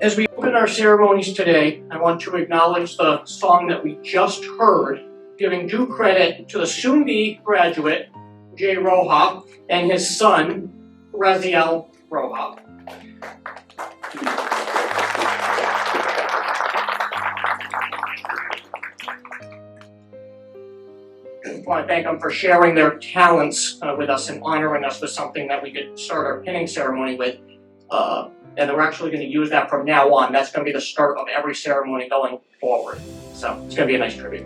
As we open our ceremonies today, I want to acknowledge the song that we just heard, giving due credit to the soon-be graduate, Jay Roja, and his son, Raziel Roja. I want to thank them for sharing their talents with us and honoring us with something that we could start our pinning ceremony with. And we're actually going to use that from now on. That's going to be the start of every ceremony going forward. So it's going to be a nice tribute.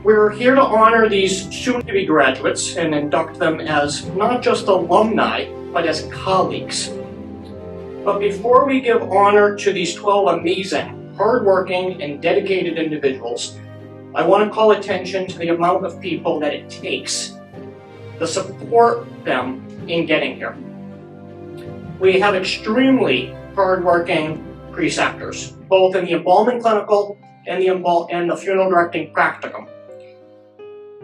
We're here to honor these soon-to-be graduates and induct them as not just alumni, but as colleagues. But before we give honor to these 12 amazing, hardworking, and dedicated individuals, I want to call attention to the amount of people that it takes to support them in getting here. We have extremely hardworking preceptors, both in the embalming clinical and the funeral directing practicum.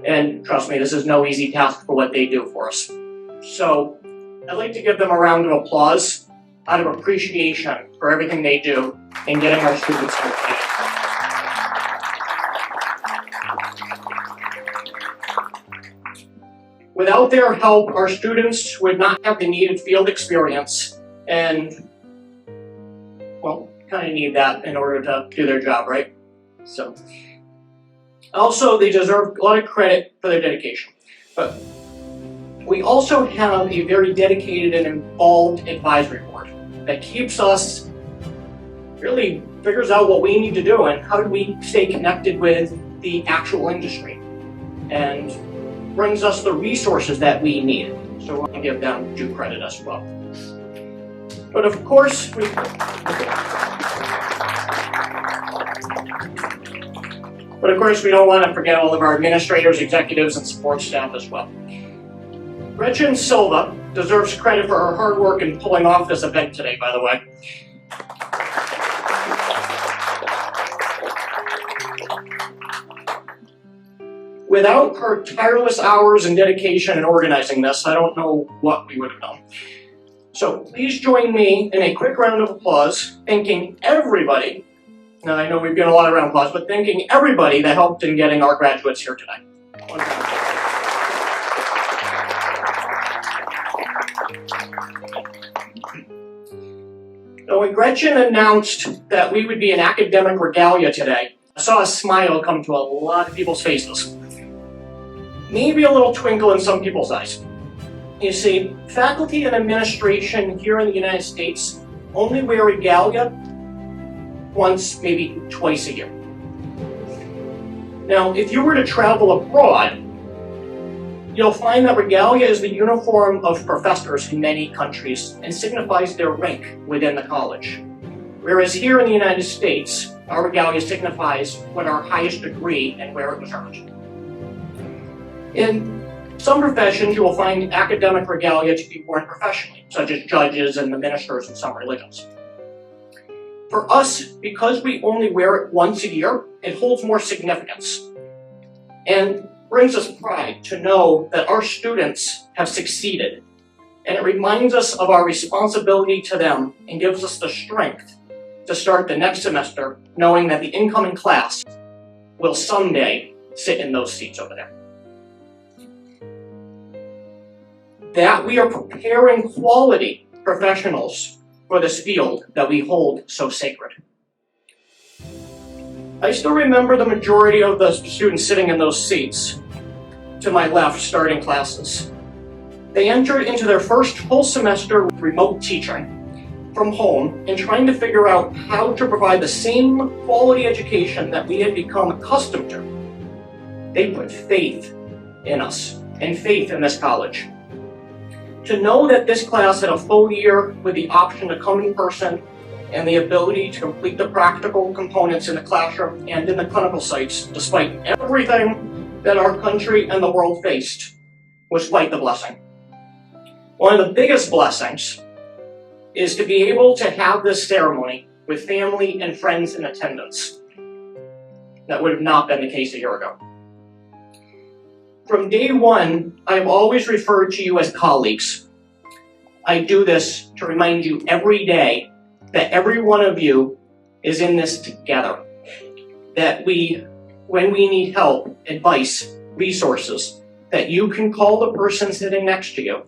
And trust me, this is no easy task for what they do for us. So I'd like to give them a round of applause out of appreciation for everything they do in getting our students here today. Without their help, our students would not have the needed field experience and, well, kind of need that in order to do their job, right? So, also, they deserve a lot of credit for their dedication. But we also have a very dedicated and involved advisory board that keeps us, really figures out what we need to do and how do we stay connected with the actual industry, and brings us the resources that we need. So I want to give them due credit as well. But of course, we don't want to forget all of our administrators, executives, and support staff as well. Gretchen Silva deserves credit for her hard work in pulling off this event today, by the way. Without her tireless hours and dedication in organizing this, I don't know what we would have done. So please join me in a quick round of applause, thanking everybody. Now I know we've given a lot of round of applause, but thanking everybody that helped in getting our graduates here today. So when Gretchen announced that we would be in academic regalia today, I saw a smile come to a lot of people's faces. Maybe a little twinkle in some people's eyes. You see, faculty and administration here in the United States only wear regalia once, maybe twice a year. Now, if you were to travel abroad, you'll find that regalia is the uniform of professors in many countries and signifies their rank within the college. Whereas here in the United States, our regalia signifies what our highest degree and where it was earned. In some professions, you will find academic regalia to be worn professionally, such as judges and the ministers in some religions. For us, because we only wear it once a year, it holds more significance and brings us pride to know that our students have succeeded. And it reminds us of our responsibility to them and gives us the strength to start the next semester knowing that the incoming class will someday sit in those seats over there. That we are preparing quality professionals for this field that we hold so sacred. I still remember the majority of the students sitting in those seats to my left starting classes. They entered into their first full semester with remote teaching from home and trying to figure out how to provide the same quality education that we had become accustomed to. They put faith in us and faith in this college. To know that this class had a full year with the option to come in person and the ability to complete the practical components in the classroom and in the clinical sites, despite everything that our country and the world faced, was quite the blessing. One of the biggest blessings is to be able to have this ceremony with family and friends in attendance. That would have not been the case a year ago. From day one, I've always referred to you as colleagues. I do this to remind you every day that every one of you is in this together. That when we need help, advice, resources, that you can call the person sitting next to you.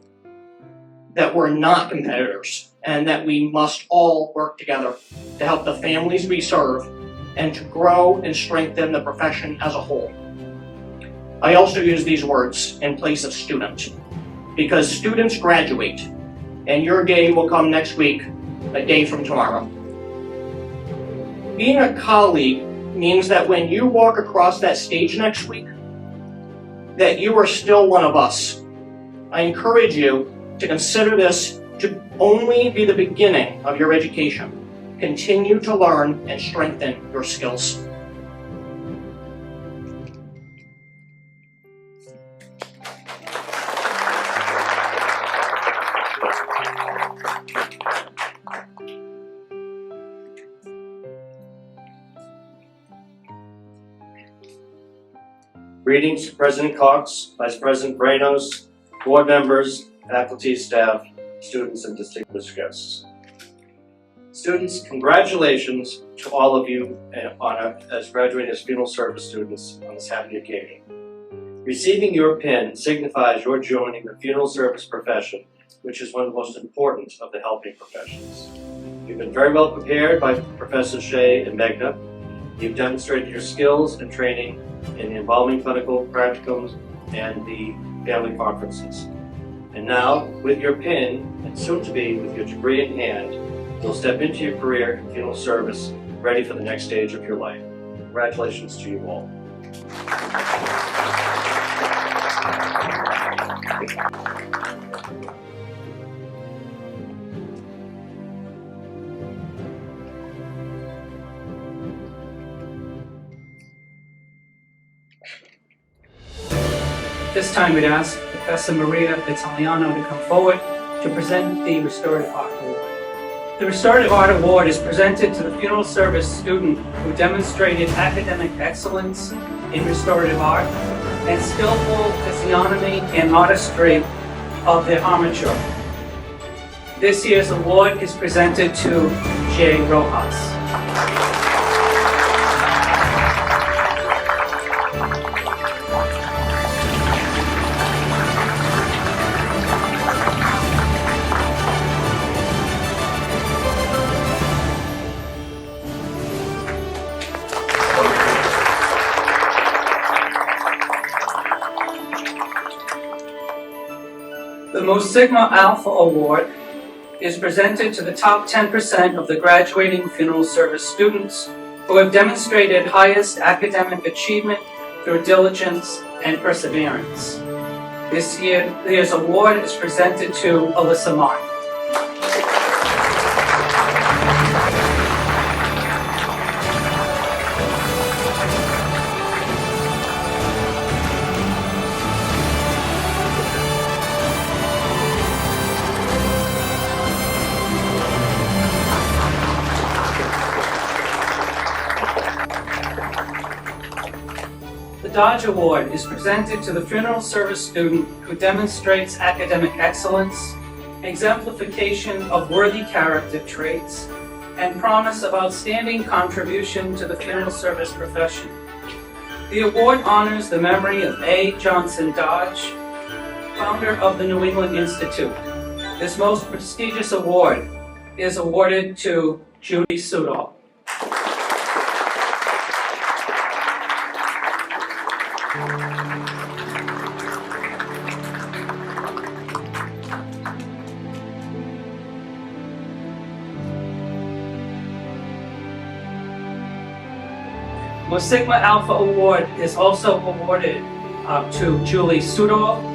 That we're not competitors, and that we must all work together to help the families we serve and to grow and strengthen the profession as a whole. I also use these words in place of student, because students graduate, and your day will come next week, a day from tomorrow. Being a colleague means that when you walk across that stage next week, that you are still one of us. I encourage you to consider this to only be the beginning of your education. Continue to learn and strengthen your skills. Greetings to President Cox, Vice President Branos, board members, faculty, staff, students, and distinguished guests. Students, congratulations to all of you as graduating as funeral service students on this happy occasion. Receiving your pin signifies you're joining the funeral service profession, which is one of the most important of the helping professions. You've been very well prepared by Professors Shea and Megna. You've demonstrated your skills and training in the involving clinical practicums and the family conferences. And now, with your pin, and soon to be with your degree in hand, you'll step into your career in funeral service, ready for the next stage of your life. Congratulations to you all. This time we'd ask Professor Maria Vitaliano to come forward to present the Restorative Art Award. The Restorative Art Award is presented to the funeral service student who demonstrated academic excellence in restorative art and skillful physiognomy and artistry of their armature. This year's award is presented to Jay Rojas. The Mu Sigma Alpha Award is presented to the top 10% of the graduating funeral service students who have demonstrated highest academic achievement through diligence and perseverance. This year's award is presented to Alyssa Martin. The Dodge Award is presented to the funeral service student who demonstrates academic excellence, exemplification of worthy character traits, and promise of outstanding contribution to the funeral service profession. The award honors the memory of A. Johnson Dodge, founder of the New England Institute. This most prestigious award is awarded to Judy Sudol. Mu Sigma Alpha Award is also awarded to Julie Sudol.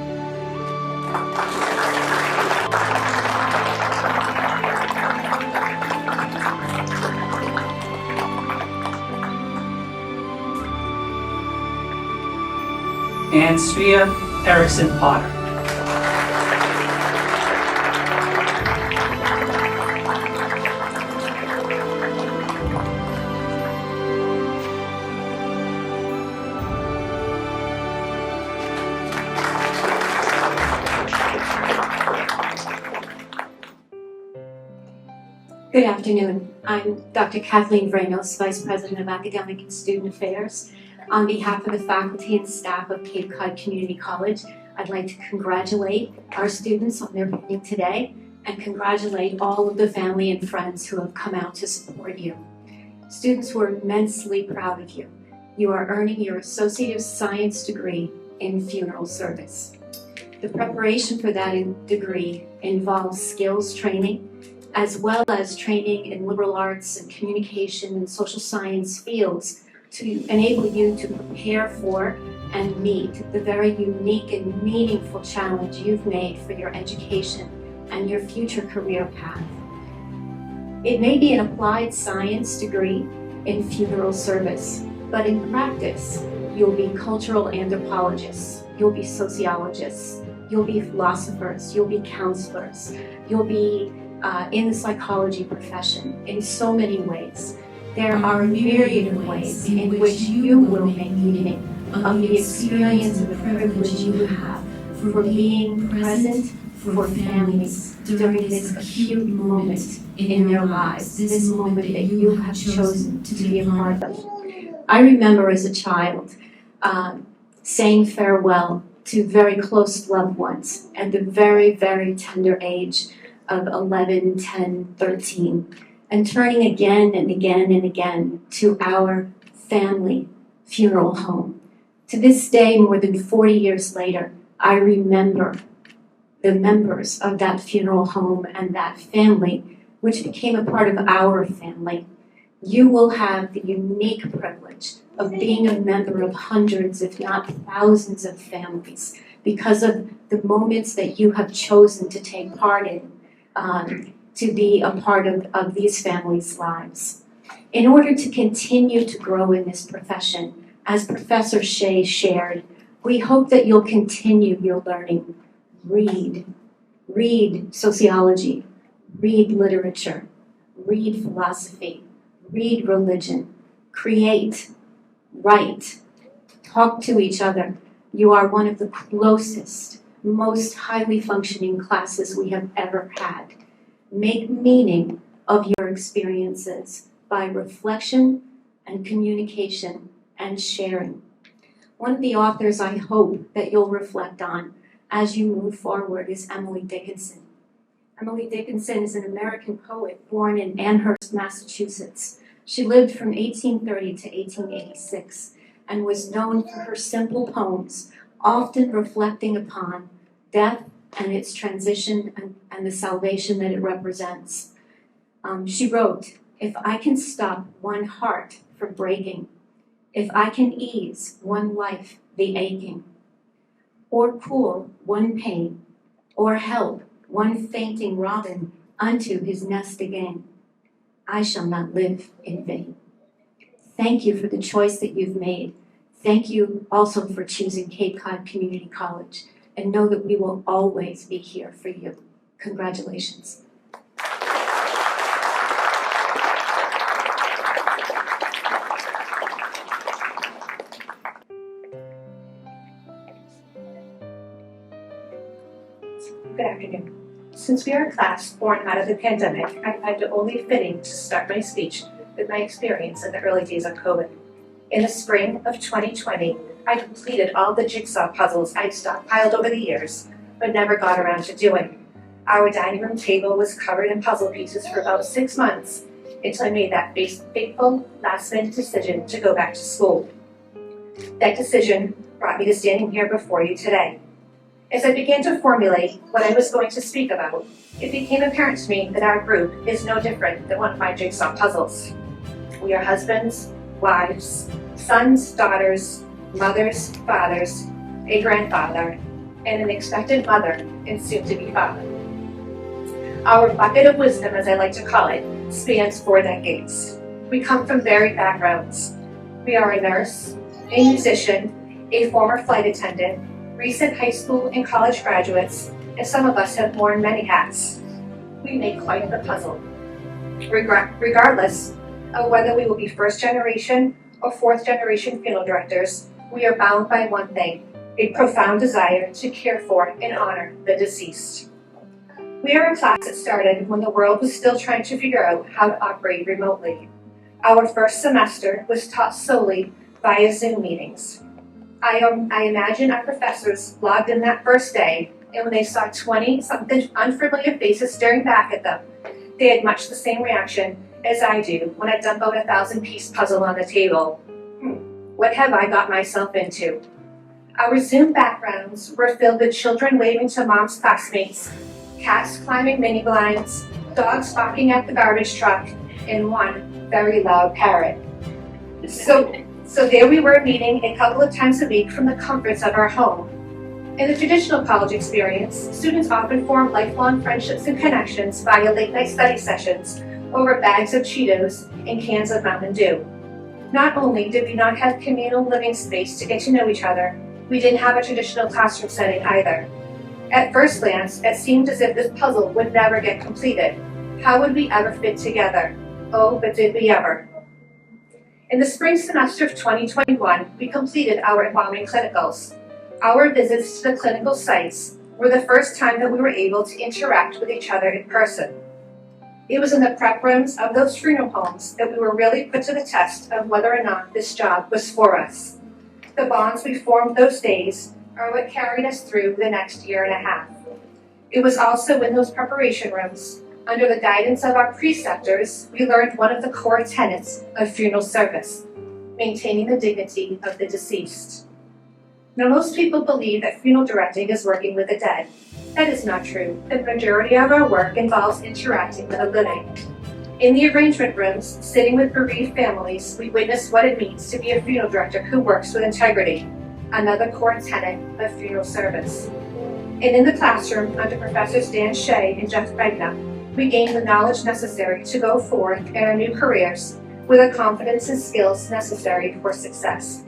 And Svea Erickson Potter. Good afternoon. I'm Dr. Kathleen Vrenos, Vice President of Academic and Student Affairs. On behalf of the faculty and staff of Cape Cod Community College, I'd like to congratulate our students on their meeting today and congratulate all of the family and friends who have come out to support you. Students, we're immensely proud of you. You are earning your Associate of Science degree in funeral service. The preparation for that degree involves skills training, as well as training in liberal arts and communication and social science fields to enable you to prepare for and meet the very unique and meaningful challenge you've made for your education and your future career path. It may be an applied science degree in funeral service, but in practice, you'll be cultural anthropologists, you'll be sociologists, you'll be philosophers, you'll be counselors, you'll be in the psychology profession in so many ways. There are a myriad of ways in which you will make meaning of the experience and the privilege you have for being present for families during this acute moment in their lives, this moment that you have chosen to be a part of. I remember as a child saying farewell to very close loved ones at the very, very tender age of 11, 10, 13, and turning again and again and again to our family funeral home. To this day, more than 40 years later, I remember the members of that funeral home and that family, which became a part of our family. You will have the unique privilege of being a member of hundreds, if not thousands of families because of the moments that you have chosen to take part in, to be a part of these families' lives. In order to continue to grow in this profession, as Professor Shea shared, we hope that you'll continue your learning. Read sociology, read literature, read philosophy, read religion, create, write, talk to each other. You are one of the closest, most highly functioning classes we have ever had. Make meaning of your experiences by reflection and communication and sharing. One of the authors I hope that you'll reflect on as you move forward is Emily Dickinson. Emily Dickinson is an American poet born in Amherst, Massachusetts. She lived from 1830 to 1886 and was known for her simple poems, often reflecting upon death and its transition and the salvation that it represents. She wrote, "If I can stop one heart from breaking, if I can ease one life the aching, or cool one pain, or help one fainting robin unto his nest again, I shall not live in vain." Thank you for the choice that you've made. Thank you also for choosing Cape Cod Community College, and know that we will always be here for you. Congratulations. Good afternoon. Since we are a class born out of the pandemic, I find it only fitting to start my speech with my experience in the early days of COVID. In the spring of 2020, I completed all the jigsaw puzzles I'd stockpiled over the years, but never got around to doing. Our dining room table was covered in puzzle pieces for about 6 months until I made that fateful last-minute decision to go back to school. That decision brought me to standing here before you today. As I began to formulate what I was going to speak about, it became apparent to me that our group is no different than one of my jigsaw puzzles. We are husbands, wives, sons, daughters, mothers, fathers, a grandfather, and an expectant mother and soon-to-be father. Our bucket of wisdom, as I like to call it, spans 4 decades. We come from varied backgrounds. We are a nurse, a musician, a former flight attendant, recent high school and college graduates, and some of us have worn many hats. We make quite the puzzle. Regardless of whether we will be first generation or fourth generation funeral directors, we are bound by one thing, a profound desire to care for and honor the deceased. We are a class that started when the world was still trying to figure out how to operate remotely. Our first semester was taught solely via Zoom meetings. I imagine our professors logged in that first day, and when they saw 20-something unfamiliar faces staring back at them, they had much the same reaction as I do when I dump out a 1,000-piece puzzle on the table. What have I got myself into? Our Zoom backgrounds were filled with children waving to mom's classmates, cats climbing mini blinds, dogs barking at the garbage truck, and one very loud parrot. So there we were meeting a couple of times a week from the comforts of our home. In the traditional college experience, students often form lifelong friendships and connections via late-night study sessions over bags of Cheetos and cans of Mountain Dew. Not only did we not have communal living space to get to know each other, we didn't have a traditional classroom setting either. At first glance, it seemed as if this puzzle would never get completed. How would we ever fit together? Oh, but did we ever? In the spring semester of 2021, we completed our embalming clinicals. Our visits to the clinical sites were the first time that we were able to interact with each other in person. It was in the prep rooms of those funeral homes that we were really put to the test of whether or not this job was for us. The bonds we formed those days are what carried us through the next year and a half. It was also in those preparation rooms, under the guidance of our preceptors, we learned one of the core tenets of funeral service, maintaining the dignity of the deceased. Now, most people believe that funeral directing is working with the dead. That is not true. The majority of our work involves interacting with the living. In the arrangement rooms, sitting with bereaved families, we witness what it means to be a funeral director who works with integrity, another core tenet of funeral service. And in the classroom, under Professors Dan Shea and Jeff Begna, we gained the knowledge necessary to go forth in our new careers with the confidence and skills necessary for success.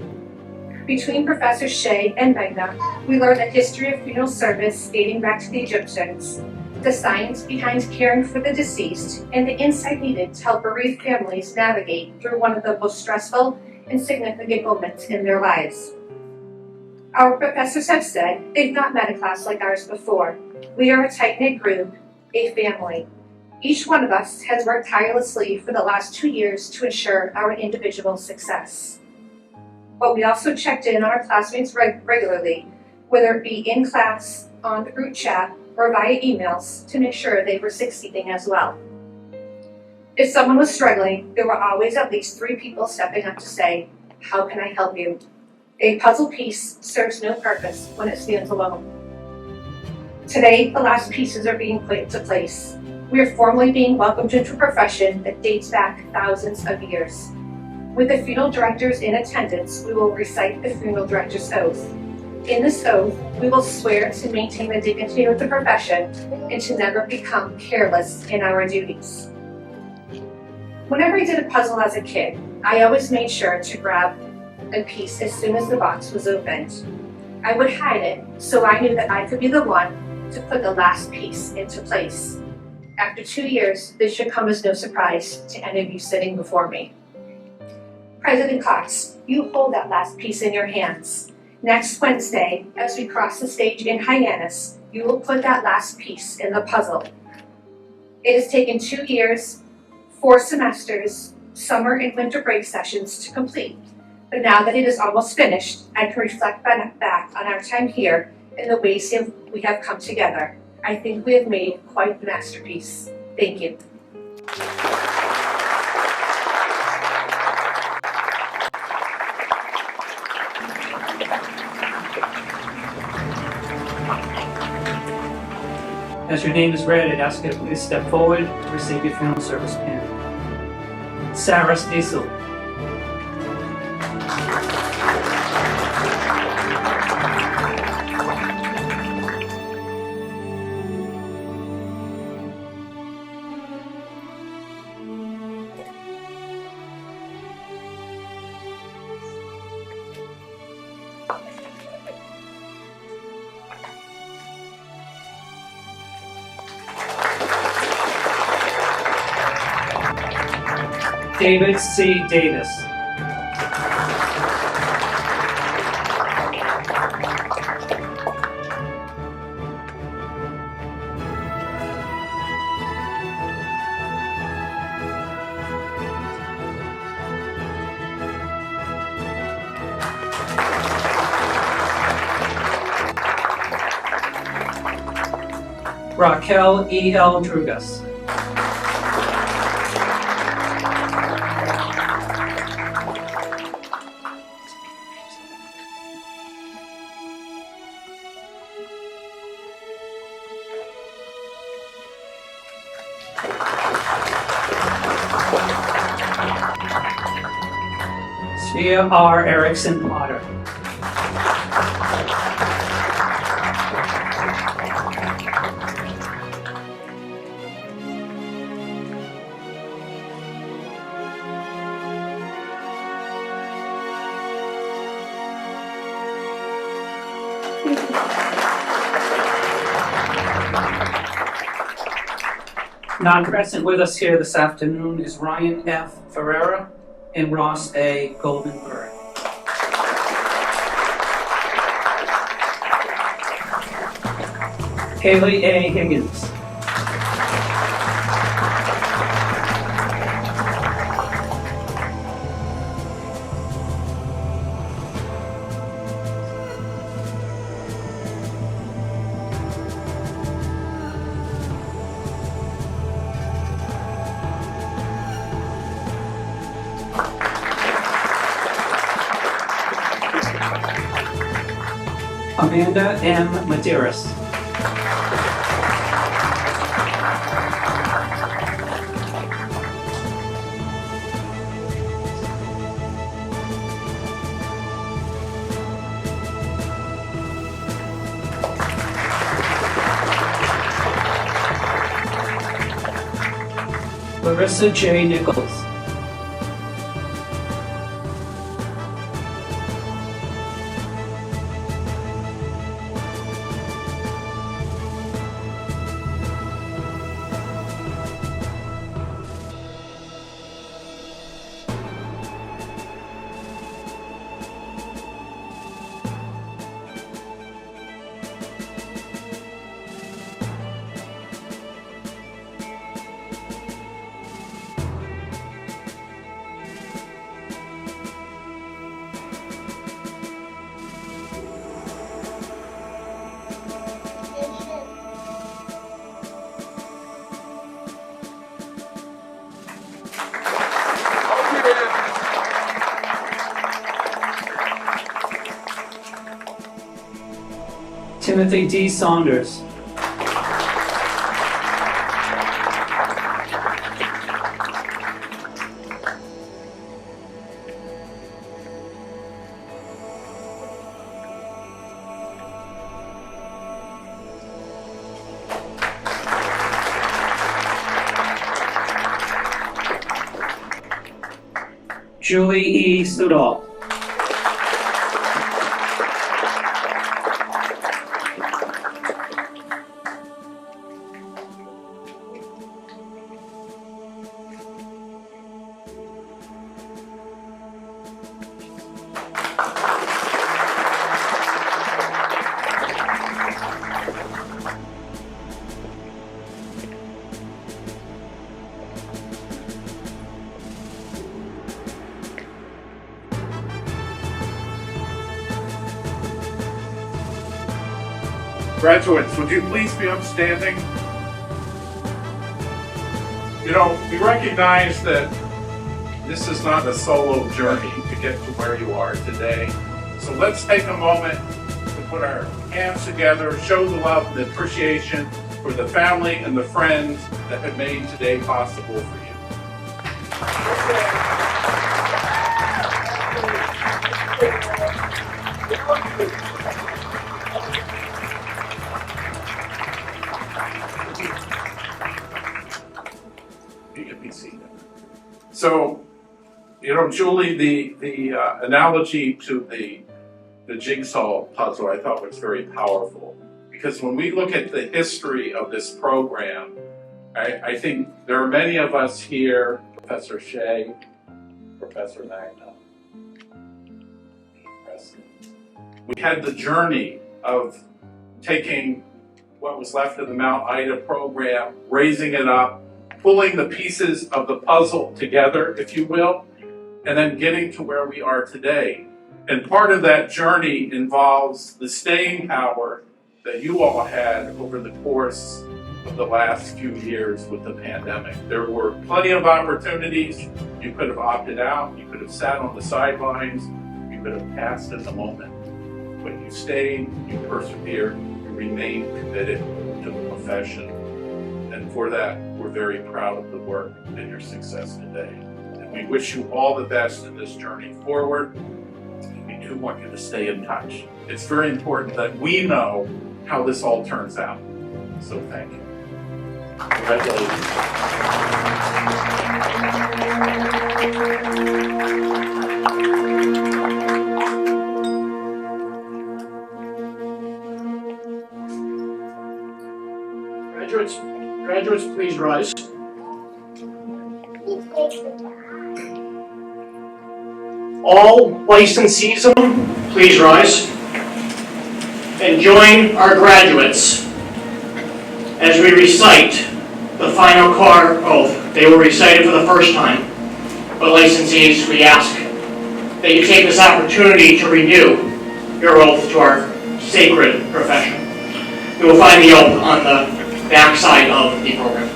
Between Professors Shea and Begna, we learned the history of funeral service dating back to the Egyptians, the science behind caring for the deceased, and the insight needed to help bereaved families navigate through one of the most stressful and significant moments in their lives. Our professors have said they've not met a class like ours before. We are a tight-knit group, a family. Each one of us has worked tirelessly for the last 2 years to ensure our individual success. But we also checked in on our classmates regularly, whether it be in class, on the group chat, or via emails, to make sure they were succeeding as well. If someone was struggling, there were always at least 3 people stepping up to say, "How can I help you?" A puzzle piece serves no purpose when it stands alone. Today, the last pieces are being put into place. We are formally being welcomed into a profession that dates back thousands of years. With the funeral directors in attendance, we will recite the funeral director's oath. In this oath, we will swear to maintain the dignity of the profession and to never become careless in our duties. Whenever I did a puzzle as a kid, I always made sure to grab a piece as soon as the box was opened. I would hide it so I knew that I could be the one to put the last piece into place. After 2 years, this should come as no surprise to any of you sitting before me. President Cox, you hold that last piece in your hands. Next Wednesday, as we cross the stage in Hyannis, you will put that last piece in the puzzle. It has taken 2 years, 4 semesters, summer and winter break sessions to complete. But now that it is almost finished, I can reflect back on our time here and the ways we have come together. I think we have made quite the masterpiece. Thank you. As your name is read, I'd ask you to please step forward and receive your funeral service pin. Sarah Stiesel. David C. Davis. Raquel E.L. Drugas. Svea R. Erickson Potter. Not present with us here this afternoon is Ryan F. Ferreira and Ross A. Goldenberg. Haley A. Higgins. Amanda M. Medeiros. Larissa J. Nichols. Timothy D. Saunders. Julie E. Sudol. Graduates, would you please be upstanding? You know, we recognize that this is not a solo journey to get to where you are today. So let's take a moment to put our hands together, show the love and the appreciation for the family and the friends that have made today possible for you. So, you know, Julie, the analogy to the jigsaw puzzle I thought was very powerful, because when we look at the history of this program, I think there are many of us here, Professor Shea, Professor Magna, Preston. We had the journey of taking what was left of the Mount Ida program, raising it up, pulling the pieces of the puzzle together, if you will, and then getting to where we are today. And part of that journey involves the staying power that you all had over the course of the last few years with the pandemic. There were plenty of opportunities. You could have opted out, you could have sat on the sidelines, you could have passed in the moment. But you stayed, you persevered, you remained committed to the profession. And for that, we're very proud of the work and your success today. And we wish you all the best in this journey forward. And we do want you to stay in touch. It's very important that we know how this all turns out. So thank you. Congratulations. Graduates, please rise. All licensees, please rise and join our graduates as we recite the final car oath. They will recite it for the first time. But licensees, we ask that you take this opportunity to renew your oath to our sacred profession. You will find the oath on the backside of the program.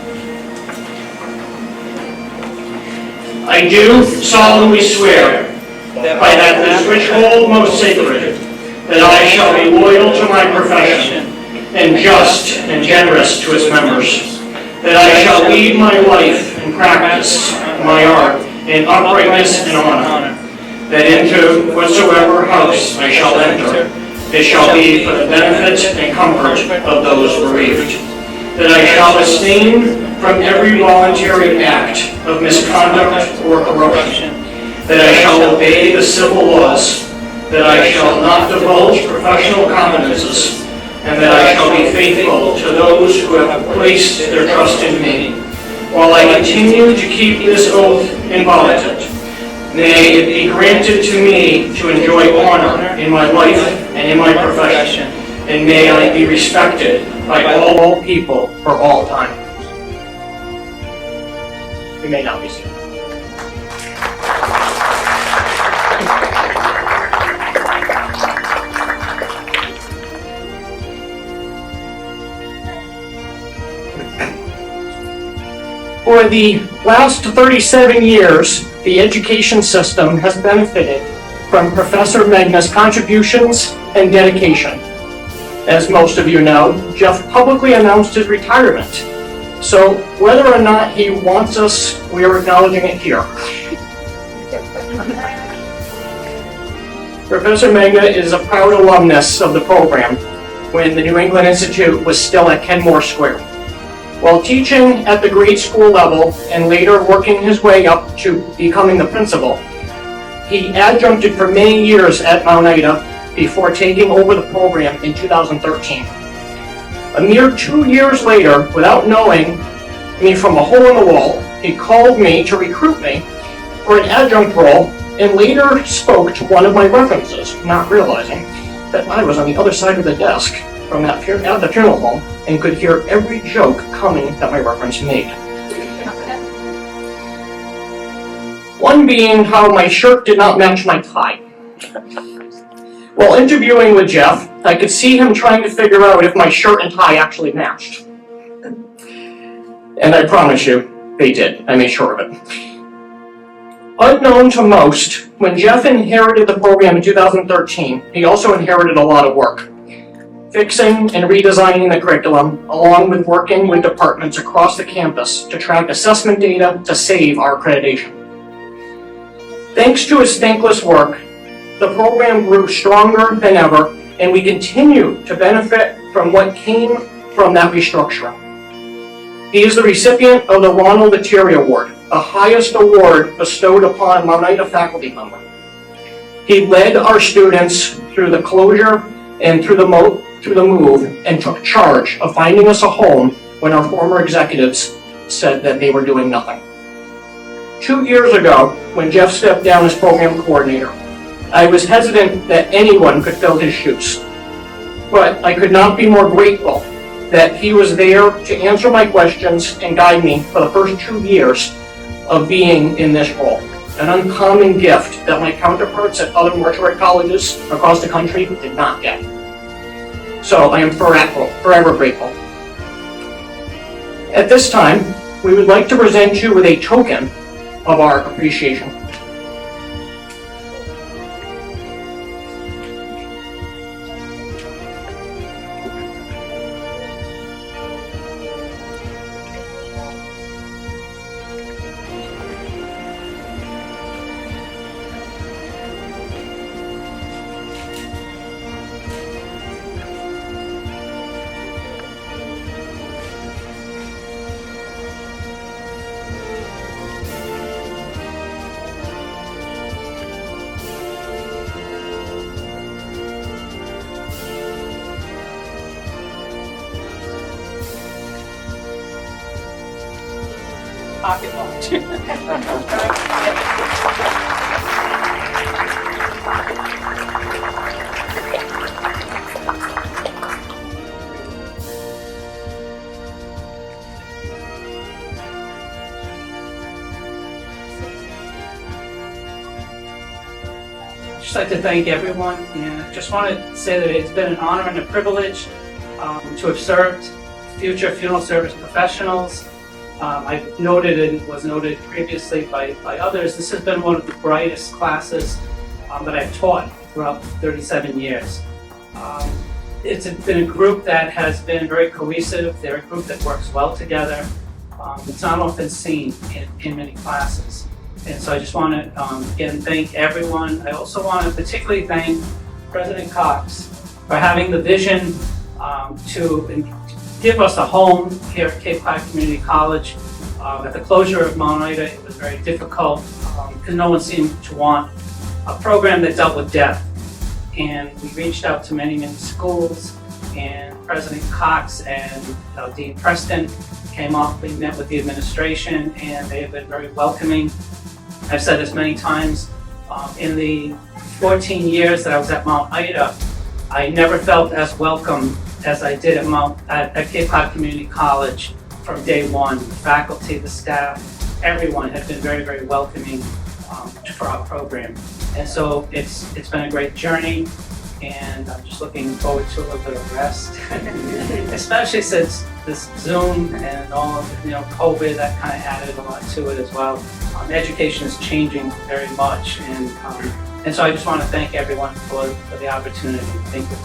I do solemnly swear by that which hold most sacred, that I shall be loyal to my profession and just and generous to its members, that I shall lead my life and practice my art in uprightness and honor, that into whatsoever house I shall enter, it shall be for the benefit and comfort of those bereaved, that I shall abstain from every voluntary act of misconduct or corruption, that I shall obey the civil laws, that I shall not divulge professional confidences, and that I shall be faithful to those who have placed their trust in me. While I continue to keep this oath inviolate, may it be granted to me to enjoy honor in my life and in my profession, and may I be respected by all people for all time. You may now be seated. For the last 37 years, the education system has benefited from Professor Megna's contributions and dedication. As most of you know, Jeff publicly announced his retirement. So whether or not he wants us, we are acknowledging it here. Professor Megna is a proud alumnus of the program when the New England Institute was still at Kenmore Square. While teaching at the grade school level and later working his way up to becoming the principal, he adjuncted for many years at Mount Ida before taking over the program in 2013. A mere 2 years later, without knowing me from a hole in the wall, he called me to recruit me for an adjunct role and later spoke to one of my references, not realizing that I was on the other side of the desk from the funeral home and could hear every joke coming that my reference made. One being how my shirt did not match my tie. While interviewing with Jeff, I could see him trying to figure out if my shirt and tie actually matched. And I promise you, they did. I made sure of it. Unknown to most, when Jeff inherited the program in 2013, he also inherited a lot of work. Fixing and redesigning the curriculum, along with working with departments across the campus to track assessment data to save our accreditation. Thanks to his thankless work, the program grew stronger than ever, and we continue to benefit from what came from that restructuring. He is the recipient of the Ronald Lettieri Award, the highest award bestowed upon Mount Ida faculty member. He led our students through the closure and through the move and took charge of finding us a home when our former executives said that they were doing nothing. 2 years ago, when Jeff stepped down as program coordinator, I was hesitant that anyone could fill his shoes. But I could not be more grateful that he was there to answer my questions and guide me for the first 2 years of being in this role. An uncommon gift that my counterparts at other mortuary colleges across the country did not get. So I am forever grateful. At this time, we would like to present you with a token of our appreciation. Pocket watch. Just like to thank everyone, and I just want to say that it's been an honor and a privilege to have served future funeral service professionals. I've noted and was noted previously by others, this has been one of the brightest classes that I've taught throughout 37 years. It's been a group that has been very cohesive. They're a group that works well together. It's not often seen in many classes. And so I just want to, again, thank everyone. I also want to particularly thank President Cox for having the vision to give us a home here at Cape Cod Community College. At the closure of Mount Ida, it was very difficult because no one seemed to want a program that dealt with death. And we reached out to many schools, and President Cox and Dean Preston came up. We met with the administration, and they have been very welcoming. I've said this many times, in the 14 years that I was at Mount Ida, I never felt as welcome as I did at Cape Cod Community College from day one. The faculty, the staff, everyone has been very, very welcoming for our program. And so it's been a great journey, and I'm just looking forward to a little bit of rest, especially since this Zoom and all of COVID, that kind of added a lot to it as well. Education is changing very much, and so I just want to thank everyone for the opportunity. Thank you.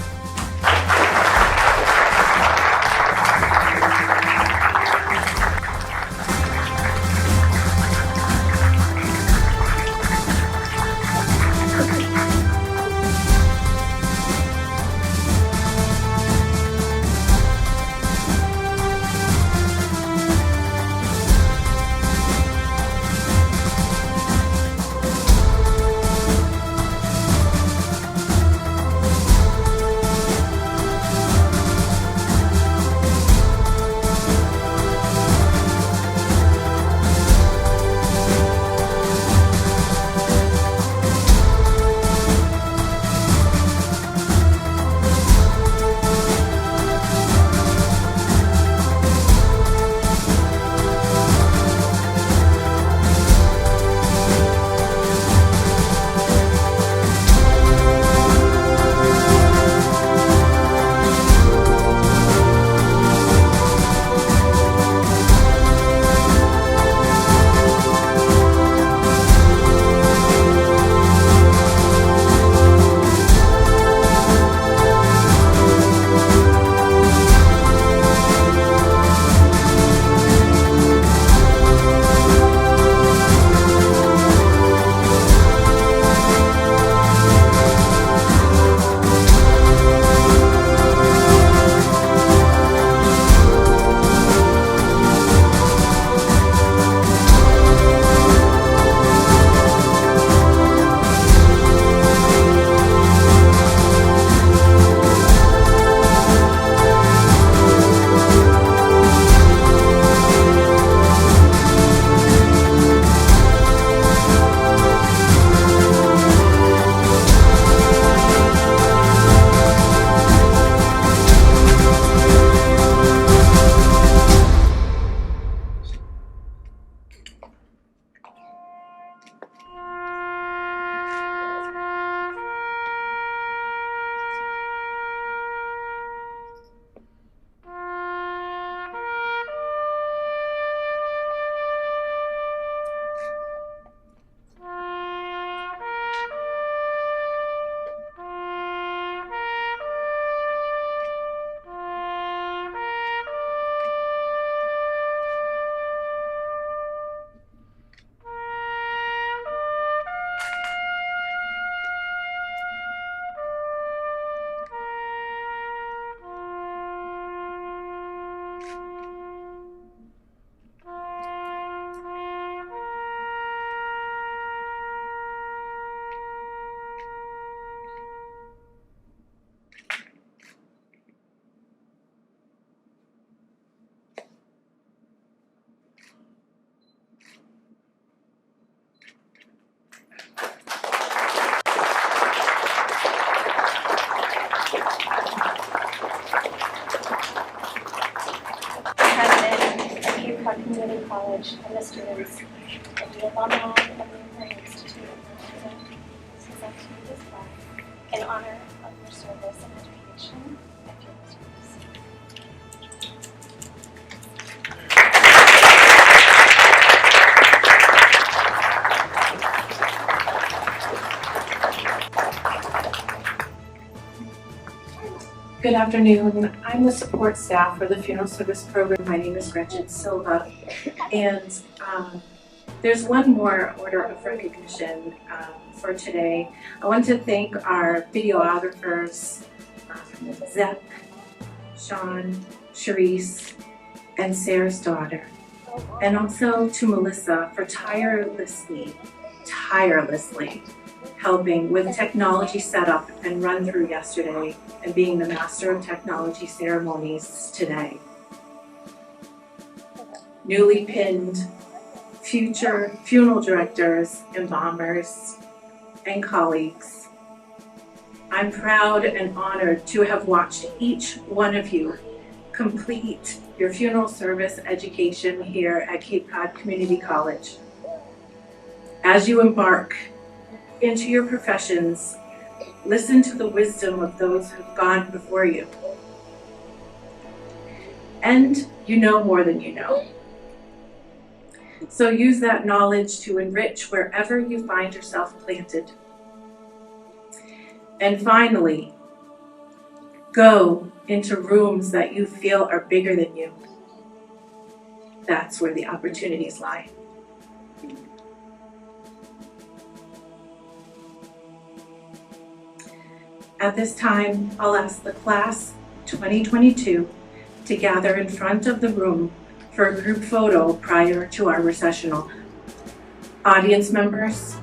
College and the students of the alumni of the Mortuary Institute of present to you this plaque in honor of your service and education at your schools. Good afternoon. I'm the support staff for the funeral service program. My name is Gretchen Silva. And there's one more order of recognition for today. I want to thank our videographers, Zep, Sean, Charisse, and Sarah's daughter. And also to Melissa for tirelessly helping with technology setup and run through yesterday and being the master of technology ceremonies today. Newly pinned future funeral directors, embalmers, and colleagues. I'm proud and honored to have watched each one of you complete your funeral service education here at Cape Cod Community College. As you embark into your professions, listen to the wisdom of those who have gone before you. And you know more than you know. So use that knowledge to enrich wherever you find yourself planted. And finally, go into rooms that you feel are bigger than you. That's where the opportunities lie. At this time, I'll ask the class 2022 to gather in front of the room for a group photo prior to our recessional. Audience members,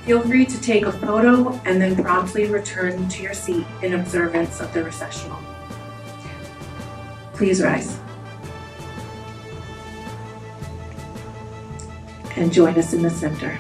feel free to take a photo and then promptly return to your seat in observance of the recessional. Please rise. And join us in the center.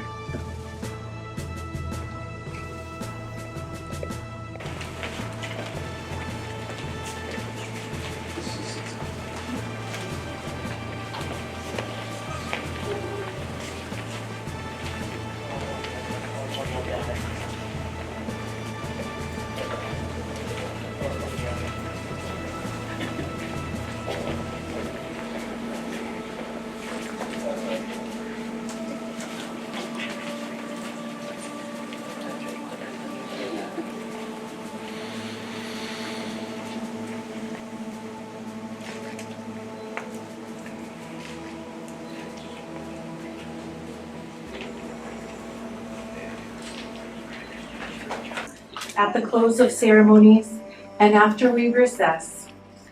At the close of ceremonies and after we recess,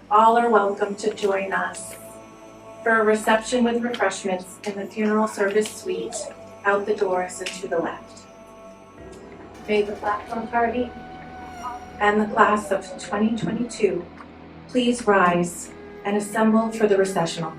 all are welcome to join us for a reception with refreshments in the funeral service suite out the doors and to the left. May the platform party and the class of 2022 please rise and assemble for the recessional.